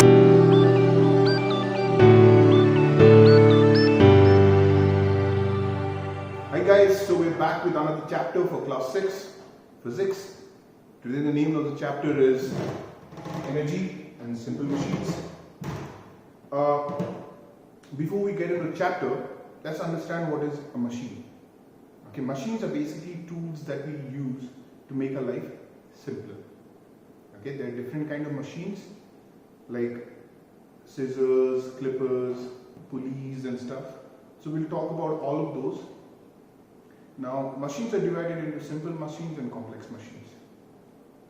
Hi guys, so we're back with another chapter for class 6, Physics. Today the name of the chapter is Energy and Simple Machines. Before we get into the chapter, let's understand what is a machine. Okay, machines are basically tools that we use to make our life simpler. Okay, there are different kind of machines like scissors, clippers, pulleys and stuff. So we'll talk about all of those. Now, machines are divided into simple machines and complex machines.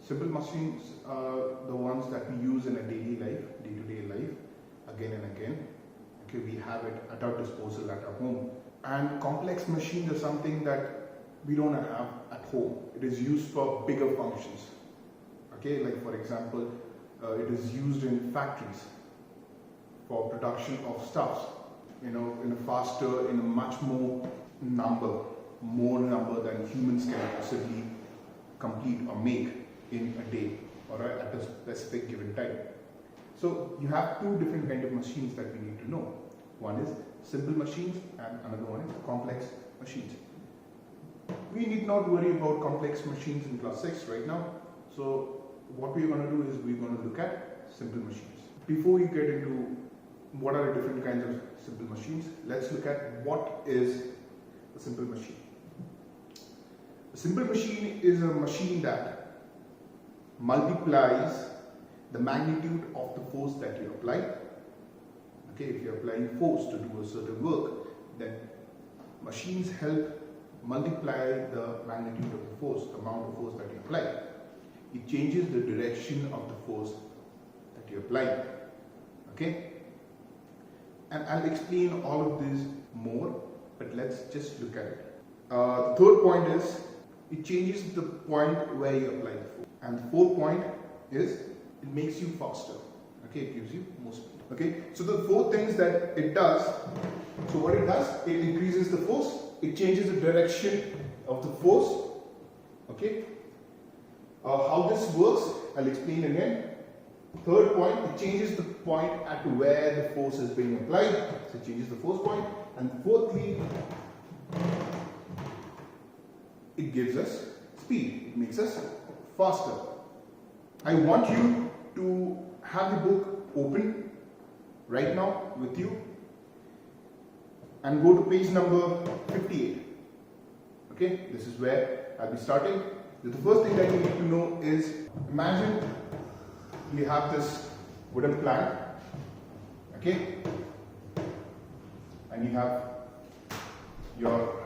Simple machines are the ones that we use in a daily life, day-to-day life, again and again. Okay, we have it at our disposal at our home. And complex machines are something that we don't have at home. It is used for bigger functions. Okay, like for example, it is used in factories for production of stuffs. In a faster, in a much more number than humans can possibly complete or make in a day or at a specific given time. So you have two different kind of machines that we need to know. One is simple machines and another one is complex machines. We need not worry about complex machines in class 6 right now. So what we're going to do is we're going to look at simple machines. Before we get into what are the different kinds of simple machines, let's look at what is a simple machine. A simple machine is a machine that multiplies the magnitude of the force that you apply. Okay, if you're applying force to do a certain work, then machines help multiply the magnitude of the force, the amount of force that you apply. It changes the direction of the force that you apply. Okay? And I'll explain all of this more, but let's just look at it. The third point is, it changes the point where you apply the force. And the fourth point is, it makes you faster. Okay, it gives you more speed. Okay, so the four things that it does, so what it does, it increases the force, it changes the direction of the force. Okay, how this works, I'll explain again. Third point, it changes the point at where the force is being applied, so it changes the force point. And fourthly, it gives us speed, it makes us faster. I want you to have the book open right now with you and go to page number 58. Okay, this is where I'll be starting. The first thing that you need to know is, imagine you have this wooden plank, okay, and you have your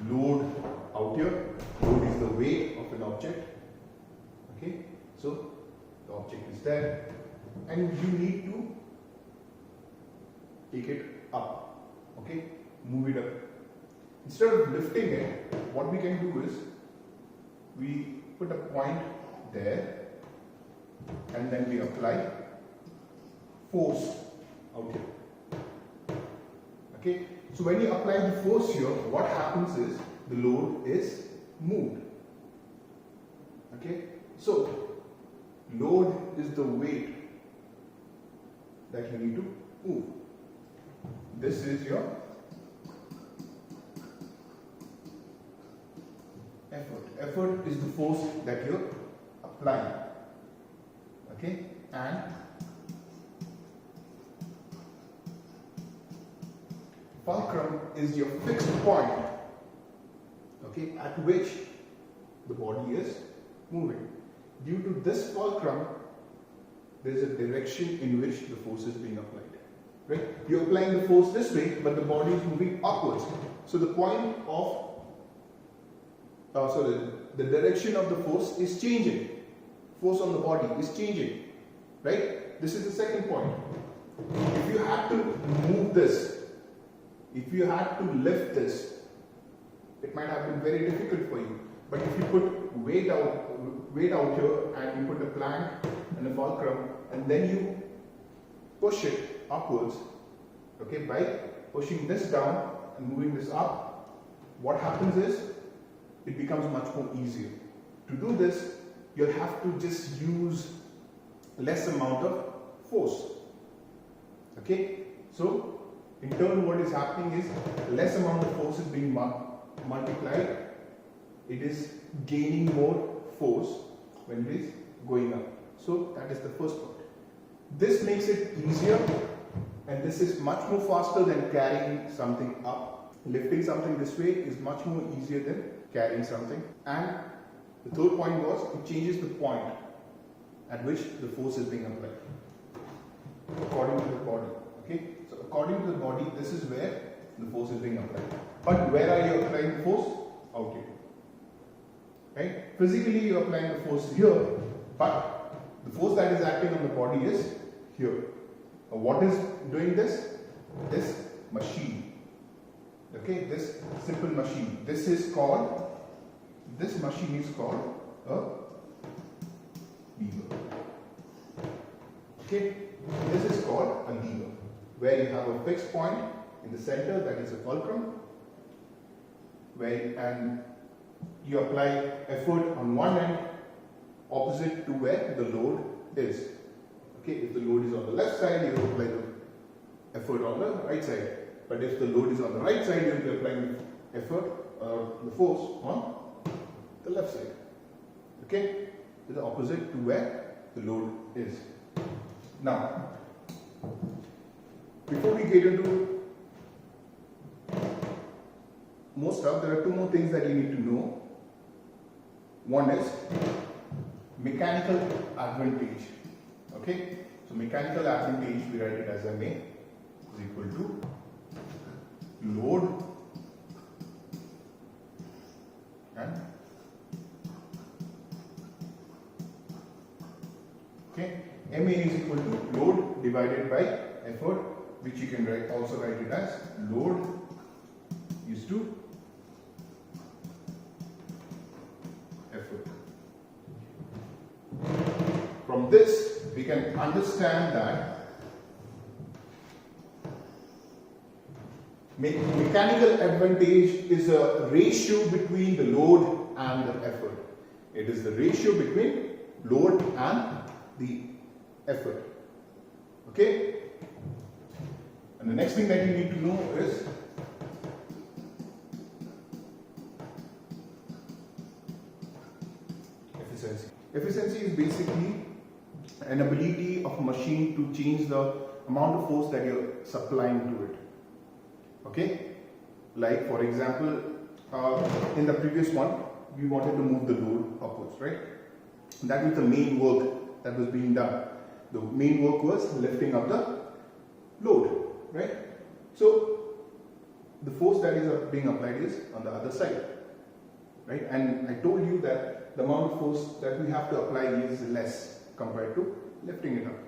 load out here. Load is the weight of an object. Okay, so the object is there, and you need to take it up. Okay, move it up. Instead of lifting it, what we can do is we put a point there, and then we apply force out here. Okay, so when you apply the force here, what happens is the load is moved. Okay, so load is the weight that you need to move. This is your effort. Effort is the force that you're applying. Okay, and fulcrum is your fixed point, okay, at which the body is moving. Due to this fulcrum, there is a direction in which the force is being applied. Right? You're applying the force this way, but the body is moving upwards. So the point of the direction of the force is changing. Force on the body is changing. Right? This is the second point. If you had to move this, if you had to lift this, it might have been very difficult for you. But if you put weight out here and you put a plank and a fulcrum and then you push it upwards, okay, by pushing this down and moving this up, what happens is it becomes much more easier. To do this, you'll have to just use less amount of force. Okay, so in turn what is happening is less amount of force is being multiplied. It is gaining more force when it is going up. So that is the first part. This makes it easier, and this is much more faster than carrying something up. Lifting something this way is much more easier than carrying something. And the third point was it changes the point at which the force is being applied according to the body. Okay, so according to the body, this is where the force is being applied. But where are you applying the force? Out here. Right? Physically, you are applying the force here, but the force that is acting on the body is here. Now, what is doing this? This machine. Okay, this simple machine. This machine is called a lever. Okay, this is called a lever, where you have a fixed point in the center, that is a fulcrum, and you apply effort on one end opposite to where the load is. Okay, if the load is on the left side, you will apply the effort on the right side. But if the load is on the right side, you will be applying the effort or the force on the left side. Okay, to the opposite to where the load is. Now, before we get into more stuff, there are two more things that you need to know. One is mechanical advantage. Okay, so mechanical advantage, we write it as MA is equal to load and MA is equal to load divided by effort, which you can also write it as load is to effort. From this, we can understand that mechanical advantage is a ratio between the load and the effort. It is the ratio between load and the effort. Okay? And the next thing that you need to know is efficiency. Efficiency is basically an ability of a machine to change the amount of force that you're supplying to it. Okay? Like for example, in the previous one, we wanted to move the load upwards, right? That was the main work that was being done. The main work was lifting up the load, right? So the force that is being applied is on the other side, right? And I told you that the amount of force that we have to apply is less compared to lifting it up.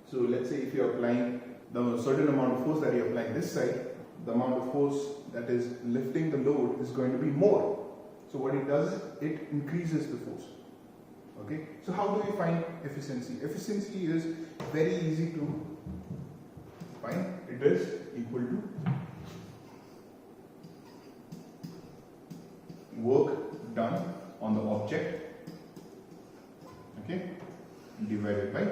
So let's say if you're applying the certain amount of force that you're applying this side, the amount of force that is lifting the load is going to be more. So what it does is it increases the force. Okay, so how do we find efficiency? Efficiency is very easy to find. It is equal to work done on the object, okay, divided by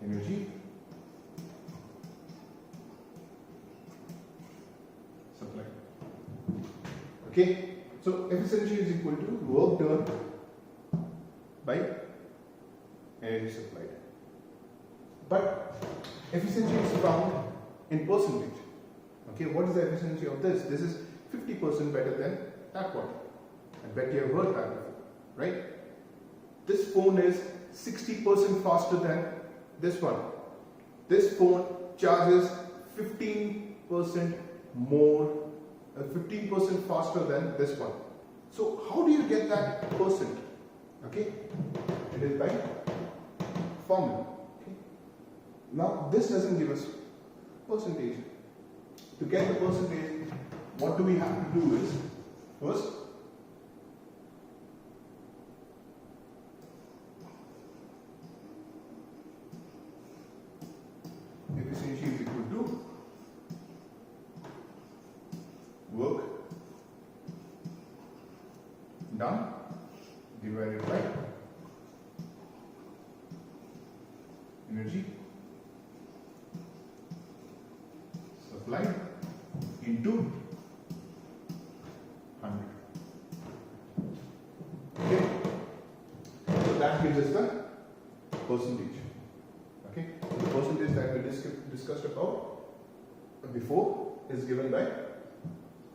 energy supply. Okay, so efficiency is equal to work done by energy supplied. But efficiency is found in percentage. Okay, what is the efficiency of this? This is 50% better than that one. I bet you have heard that before, right? This phone is 60% faster than this one. This phone charges 15% more, 15% faster than this one. So how do you get that percent? Okay, it is by formula. Okay. Now this doesn't give us percentage. To get the percentage, what do we have to do is, first, efficiency is equal to work done divided by energy supplied into 100. Okay, so that gives us the percentage. Okay, so the percentage that we discussed about before is given by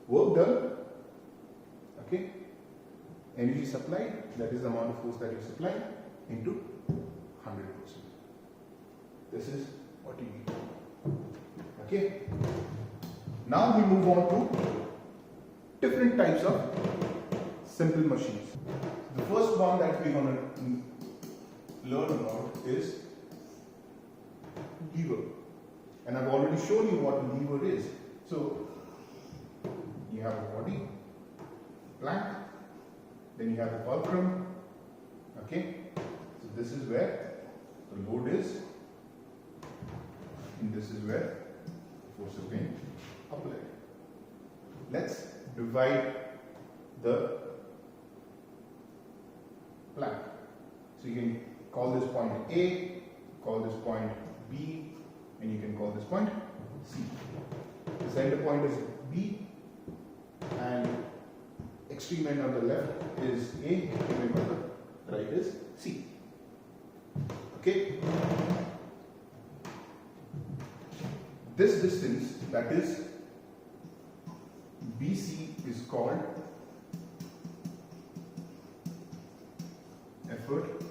work done, okay, energy supplied, that is the amount of force that you supply, into 100%. This is what you need. Okay, now we move on to different types of simple machines. The first one that we're going to learn about is lever, and I've already shown you what a lever is. So you have a body, plank, then you have the fulcrum. Okay, so this is where the load is, and this is where the force is being applied. Let's divide the plank. So you can call this point A, call this point B, and you can call this point C. The center point is B, and extreme end on the left is A, extreme end on the right is C. Okay? This distance, that is BC, is called effort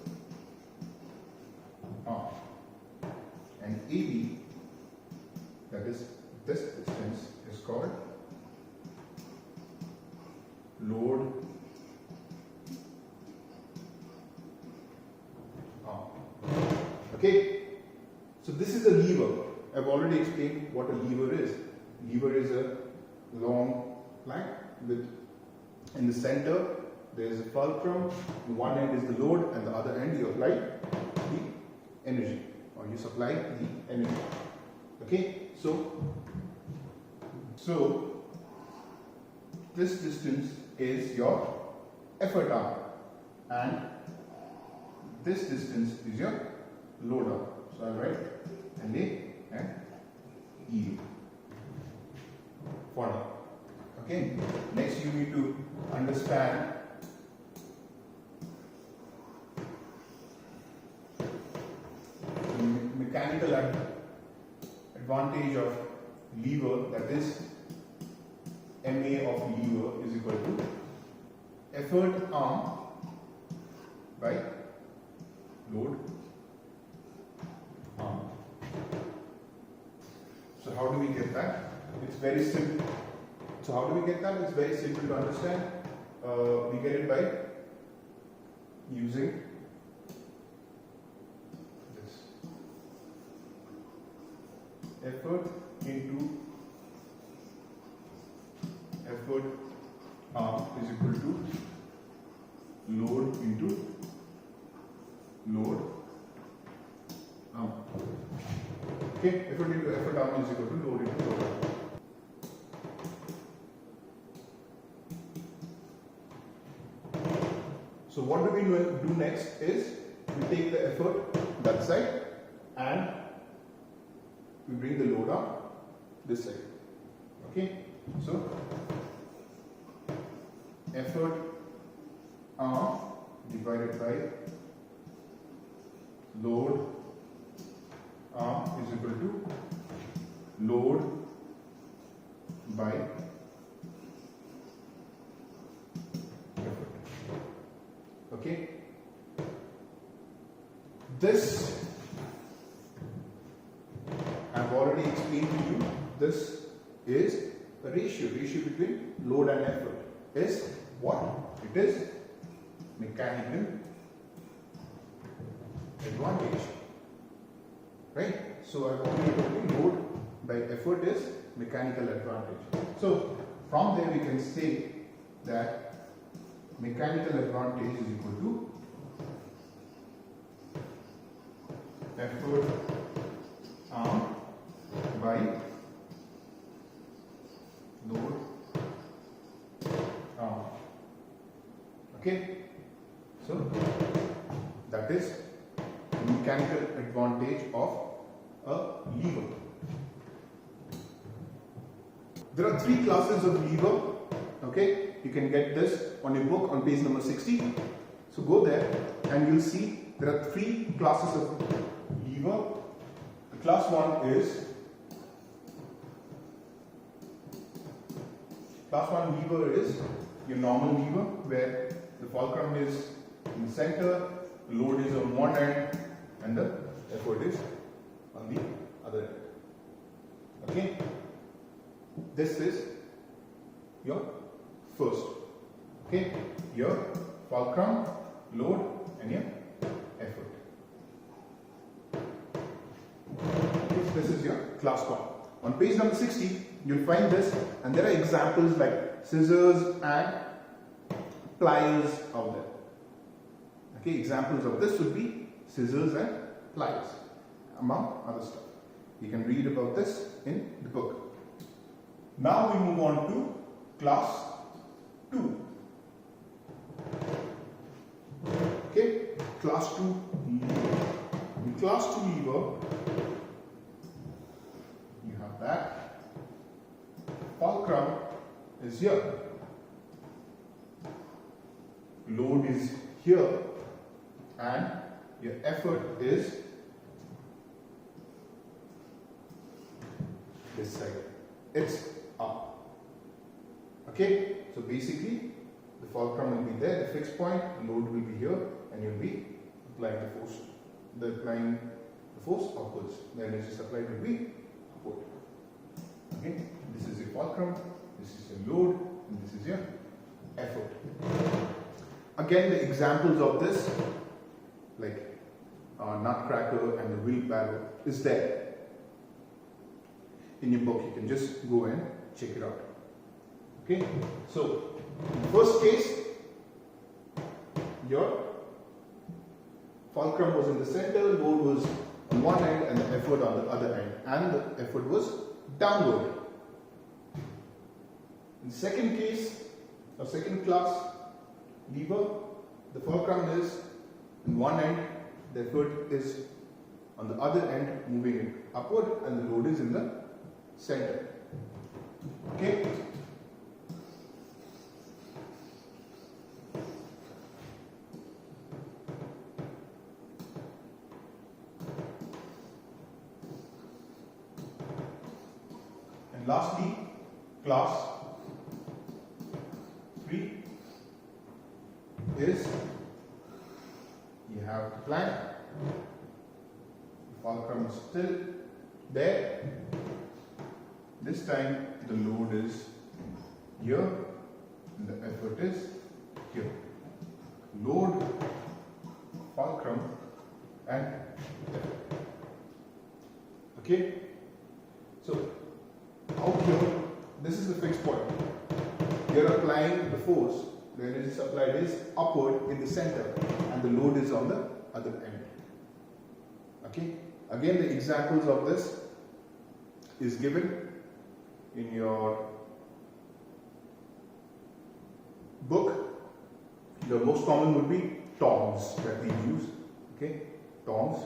arm, and AB, that is this distance, is called load arm. Okay, so this is a lever. I've already explained what a lever is. Lever is a long plank with, in the center there is a fulcrum. One end is the load, and the other end you apply the energy, or you supply the energy. Okay, so this distance is your effort arm, and this distance is your load arm. So I'll write LA and EU for now. Okay, next you need to understand the mechanical advantage of lever, that is MA of lever is equal to effort arm by load arm. So how do we get that? It's very simple. So how do we get that? It's very simple to understand. We get it by using this. Effort into effort arm is equal to load into load arm. Okay, effort into effort arm is equal to load into load arm. So what do we do next is we take the effort that side and we bring the load arm this side. Okay, so effort arm divided by load arm is equal to load by effort. Okay, this I've already explained to you. This is the ratio between load and effort is what? It is mechanical advantage, right? So I've already told you load by effort is mechanical advantage. So from there we can say that mechanical advantage is equal to effort arm by load arm. Okay, so that is the mechanical advantage of a lever. There are three classes of lever. Okay, you can get this on your book on page number 60. So go there and you'll see there are three classes of lever. The class 1 is lever is your normal lever where the fulcrum is in the center, the load is on one end and the effort is on the other end. Okay, this is your first. Okay, your fulcrum, load and your effort. Okay, this is your class 1. On page number 60, you'll find this, and there are examples like scissors and pliers out there. Okay, examples of this would be scissors and pliers, among other stuff. You can read about this in the book. Now we move on to class 2. Okay, class 2 lever. In class 2 lever, you have that fulcrum is here, load is here, and your effort is this side. It's up. Okay, so basically the fulcrum will be there, the fixed point, the load will be here, and you'll be applying the force. Applying the force upwards. The energy supplied will be upward. Okay, this is your fulcrum, this is your load, and this is your effort. Again, the examples of this, like nutcracker and the wheelbarrow, is there in your book. You can just go and check it out. Okay, so in the first case, your fulcrum was in the center, load was on one end and the effort on the other end, and the effort was downward. In the second case, or second class lever, the fulcrum is in one end, the effort is on the other end, moving it upward, and the load is in the center. Okay. And lastly, class 3 is you have the plank, the fulcrum is still there. This time the load is here and the effort is here. Load, fulcrum and effort. Okay, so out here, this is the fixed point. You are applying the force, the energy supplied is upward in the center and the load is on the other end. Okay, again the examples of this is given in your book. The most common would be tongs that we use. Okay, tongs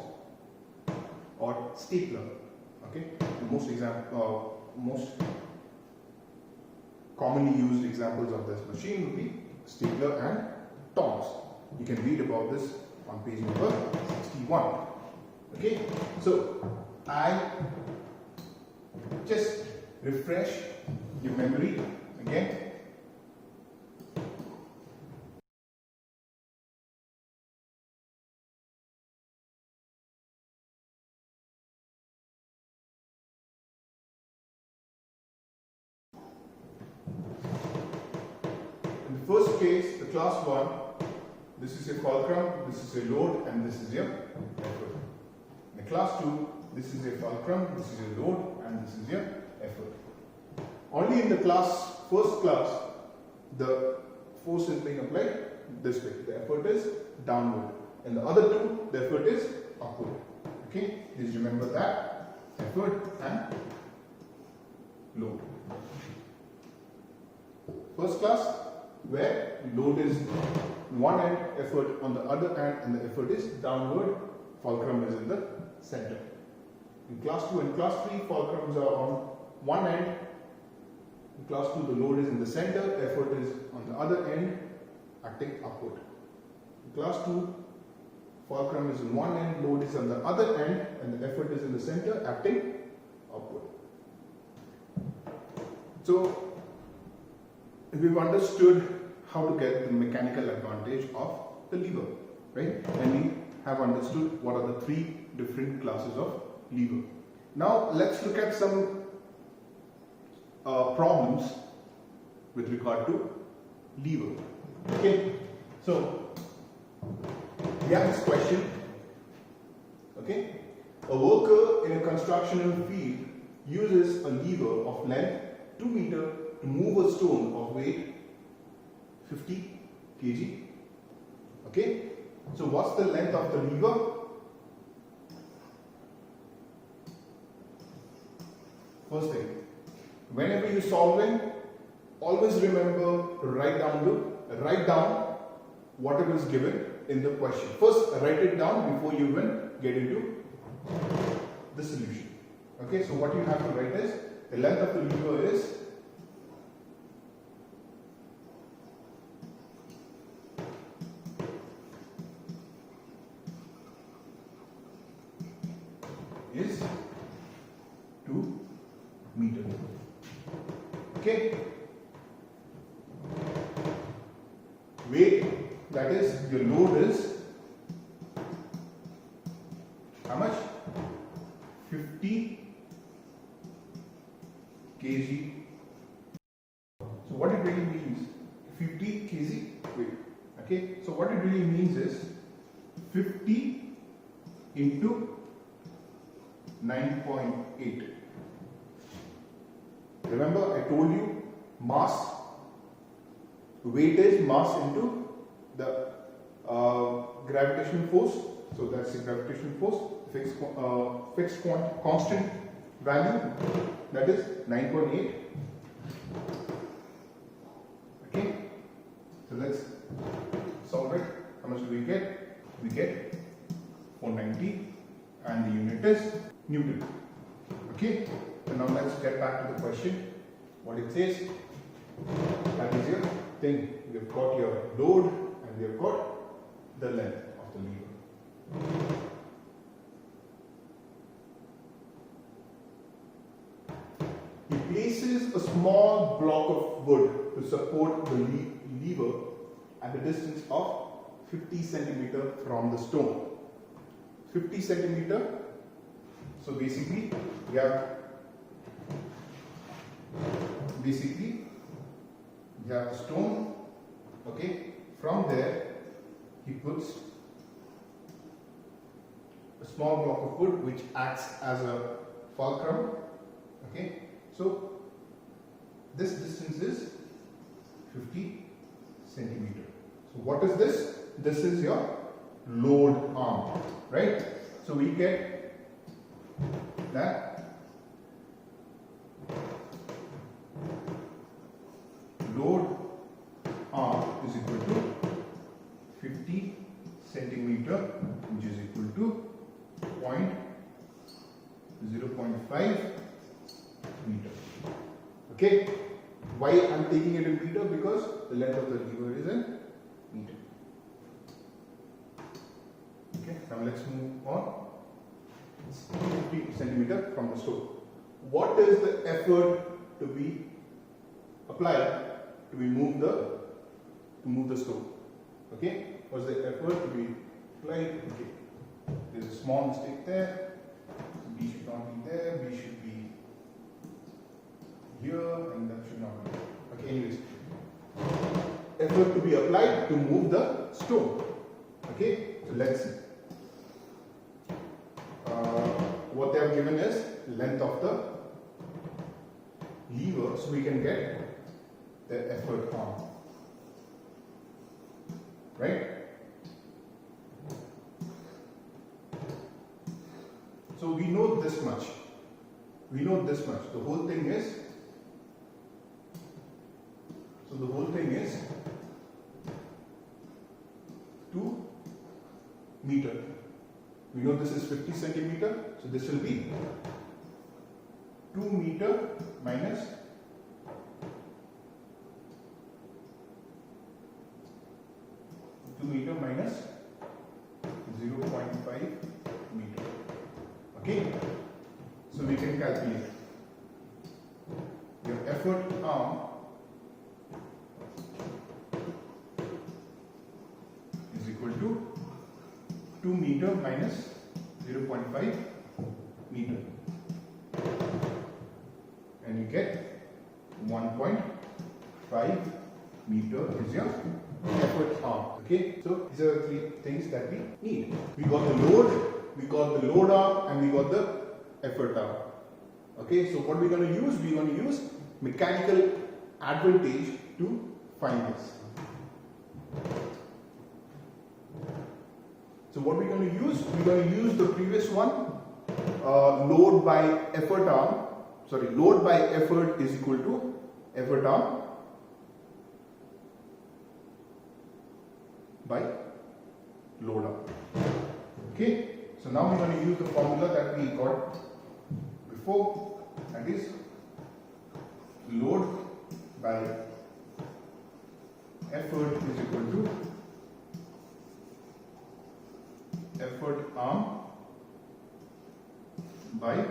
or stapler. Okay, the most commonly used examples of this machine would be stapler and tongs. You can read about this on page number 61. Okay, so I just refresh your memory again. In the first case, the class 1, this is your fulcrum, this is your load, and this is your effort. In the class 2, this is your fulcrum, this is your load, and this is your effort. Only in the first class, the force is being applied this way. The effort is downward. In the other two, the effort is upward. Okay, please remember that. Effort and load. First class, where load is one end, effort on the other end, and the effort is downward, fulcrum is in the center. In class 2 and class 3, fulcrums are on one end. In class 2, the load is in the center, effort is on the other end, acting upward. In class 2, fulcrum is on one end, load is on the other end, and the effort is in the center, acting upward. So, we've understood how to get the mechanical advantage of the lever, right? And we have understood what are the three different classes of lever. Now, let's look at some problems with regard to lever. Okay, so we have this question. Okay, a worker in a constructional field uses a lever of length 2 meters to move a stone of weight 50 kg. Okay, so what's the length of the lever? First thing, whenever you're solving, always remember to write down whatever is given in the question. First, write it down before you even get into the solution. Okay, so what you have to write is the length of the lever is is 2 meters. Okay. Weight, that is your load is how much? 50 kg. So what it really means, 50 kg weight. Okay. So what it really means is 50 into 9.8. Remember, I told you mass, weight is mass into the gravitational force. So that's the gravitational force, fixed constant value, that is 9.8. Okay, so let's solve it. How much do we get? We get 490, and the unit is Newton. Okay, so now let's get back to the question. What it says, that is your thing. We have got your load and we have got the length of the lever. He places a small block of wood to support the lever at a distance of 50 centimeter from the stone. 50 centimeter. So basically, we have the stone. Okay, from there he puts a small block of wood which acts as a fulcrum. Okay, so this distance is 50 centimeter. So what is this? This is your load arm, right? So we get that load arm is equal to 50 centimeter, which is equal to 0.5 meter. Okay, why I'm taking it in meter? Because the length of the lever is in meter. Okay, now let's move on. 50 centimeter from the stone. What is the effort to be applied to move the stone? Okay, what's the effort to be applied? Okay, there's a small mistake there. B should not be there. B should be here, and that should not be there. Okay, anyways, effort to be applied to move the stone. Okay, so let's see. What they have given is length of the lever, so we can get the effort arm, right? So we know this much. We know this much. The whole thing is, meter. We know this is 50 centimeter, so this will be 2 meter minus 0.5 meter. Okay, so we can calculate your effort arm is equal to 2 meter minus 0.5 meter, and you get 1.5 meter is your effort arm. Okay, so these are the three things that we need. We got the load, we got the load arm, and we got the effort arm. Okay, so what we're going to use? We're going to use mechanical advantage to find this. So what we're going to use? We're going to use the previous one, load by effort arm. Sorry, load by effort is equal to effort arm by load arm. Okay, so now we're going to use the formula that we got before, that is load by effort is equal to effort arm by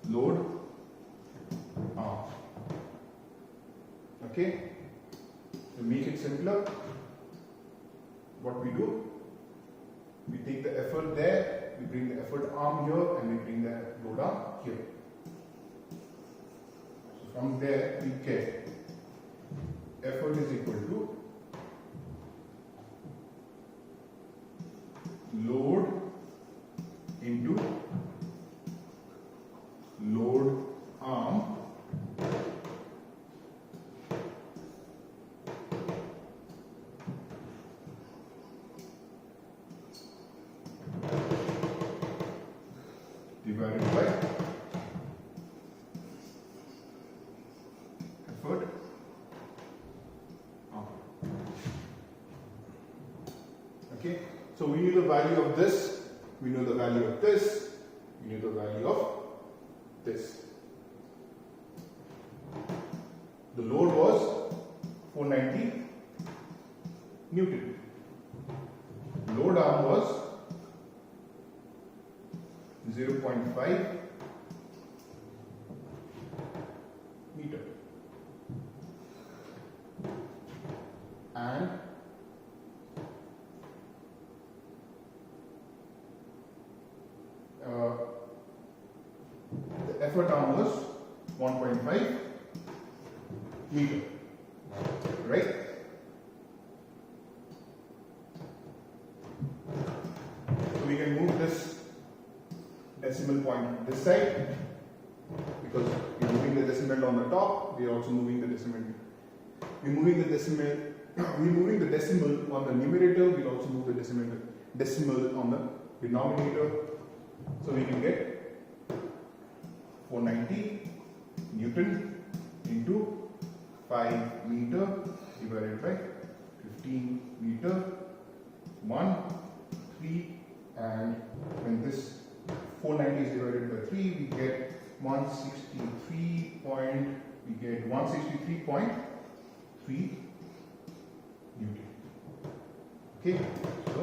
load arm. Okay, to make it simpler, what we do, we take the effort there, we bring the effort arm here, and we bring the load arm here. So from there we get effort is equal to load into load arm divided by effort arm. Okay, so we know the value of this, we know the value of this, we know the value of this. The load was 490 Newton. Load arm was 0.5 meter. And the effort arm was 1.5 meter, right? So we can move this decimal point this side, because we're moving the decimal on the top, we're also moving the decimal. We're moving the decimal on the numerator, we'll also move the decimal on the denominator. So we can get 490 Newton into 5 meter divided by 15 meter, 1, 3, and when this 490 is divided by 3, we get 163.3 Newton. Okay, so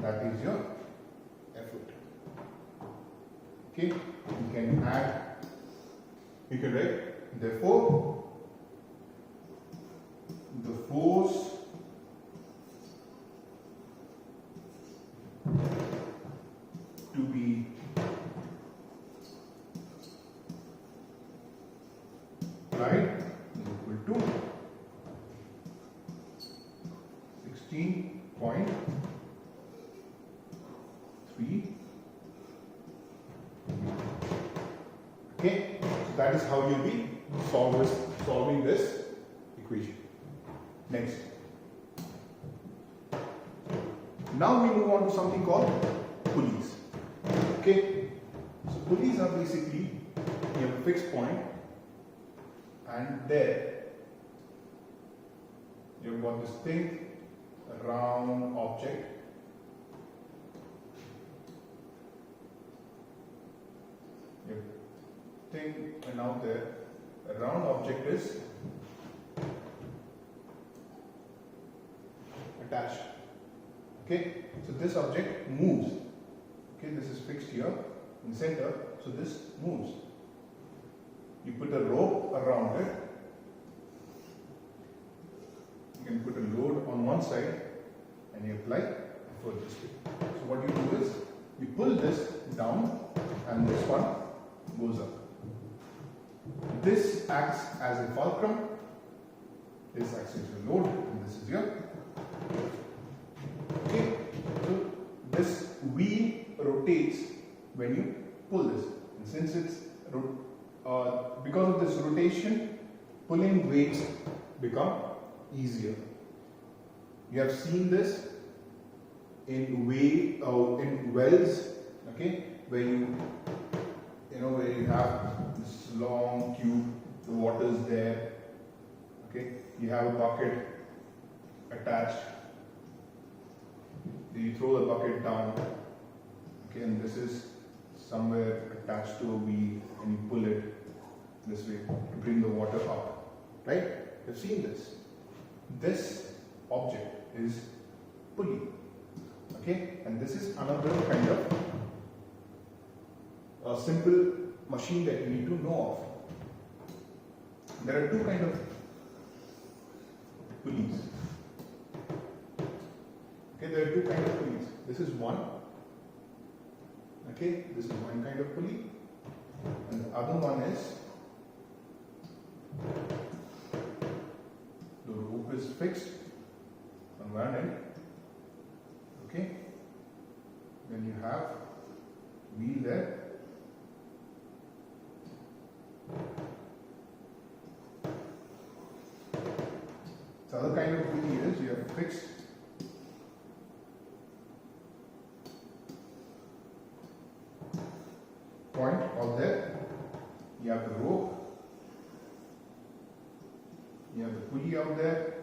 that is your effort. Okay, you can add, you can write, therefore, the force to be applied is equal to 16.3. Okay, so that is how you'll be solving this equation. Next. Now we move on to something called pulleys. Okay, so pulleys are basically, you have a fixed point, and there you've got this thing, a round object. Your thing went out there. A round object is attached. Okay, so this object moves. Okay, this is fixed here in center, so this moves. You put a rope around it. You can put a load on one side and you apply a force this way. So what you do is you pull this down and this one goes up. This acts as a fulcrum. This acts as your load and this is your. Okay, so this wheel rotates when you pull this. And since it's because of this rotation, pulling weights become easier. You have seen this in wells, okay, where you have this long tube, the water is there, okay, you have a bucket attached, you throw the bucket down, okay, and this is somewhere attached to a wheel and you pull it this way to bring the water up, right? You've seen this. This object is pulley, okay, and this is another kind of a simple machine that you need to know of. There are two kinds of pulleys. Okay, there are two kinds of pulleys. This is one. Okay, this is one kind of pulley, and the other one is the rope is fixed on one end. Okay, then you have wheel there. The other kind of pulley is you have fixed point out there, you have the rope, you have the pulley out there,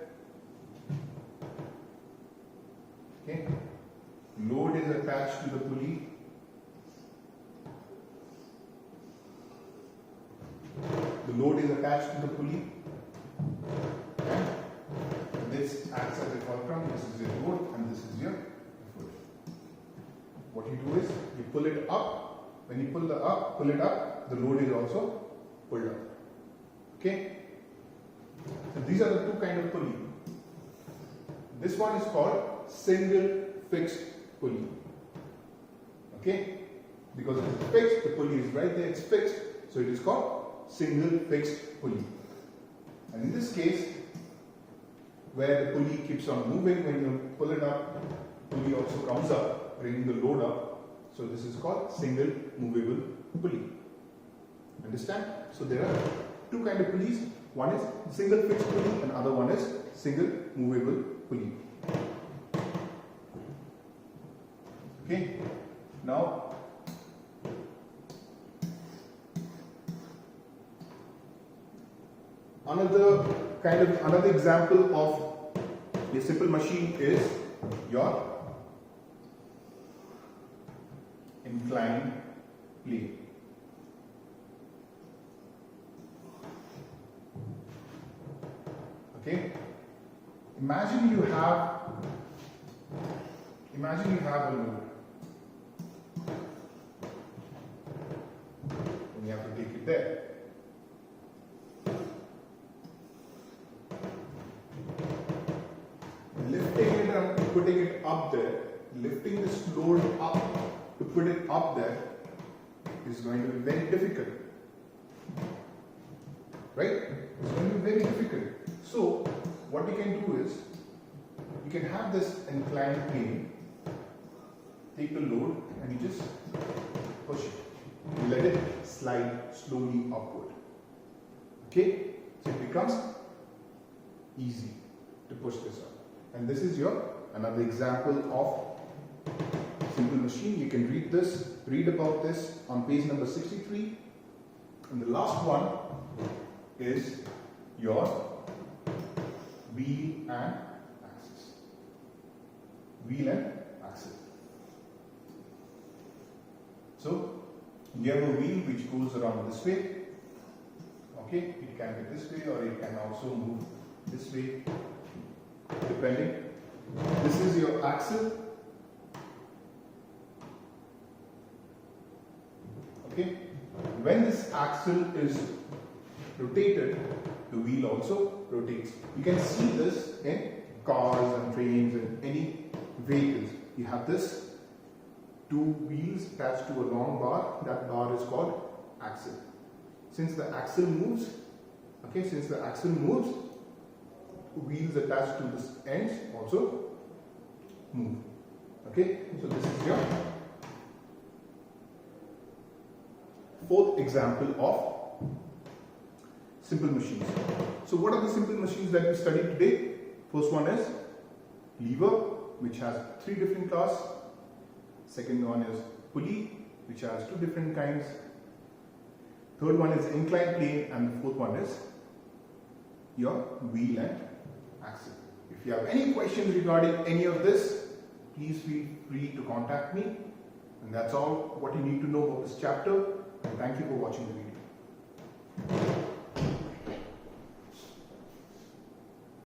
okay, load is attached to the pulley, and this acts as a fulcrum. This is your load and this is your foot. What you do is you pull it up. When you pull it up, the load is also pulled up. Okay? So these are the two kinds of pulley. This one is called single fixed pulley. Okay? Because it is fixed, the pulley is right there, it's fixed, so it is called single fixed pulley. And in this case, where the pulley keeps on moving, when you pull it up, the pulley also comes up, bringing the load up. So this is called single movable pulley. Understand? So there are two kinds of pulleys. One is single fixed pulley and other one is single movable pulley. Okay. Now another example of a simple machine is your inclined plane. Okay, imagine you have a load and you have to take it there. Lifting it and putting it up there, lifting this load up to put it up there is going to be very difficult. Right? It's going to be very difficult. So, what you can do is, you can have this inclined plane, take the load and you just push it. You let it slide slowly upward. Okay? So it becomes easy to push this up. And this is another example of simple machine. You can read about this on page number 63. And the last one is your wheel and axis. wheel and axle. So you have a wheel which goes around this way. Okay, it can be this way or it can also move this way, depending. This is your axle. Okay, when this axle is rotated, the wheel also rotates. You can see this in cars and trains and any vehicles. You have this two wheels attached to a long bar. That bar is called axle. Since the axle moves, wheels attached to this ends also move. Okay, so this is your fourth example of simple machines. So what are the simple machines that we studied today? First one is lever, which has 3 different class. Second one is pulley, which has 2 different kinds. Third one is inclined plane, and the fourth one is your wheel and axle. If you have any questions regarding any of this, please feel free to contact me. And that's all what you need to know about this chapter. And thank you for watching the video.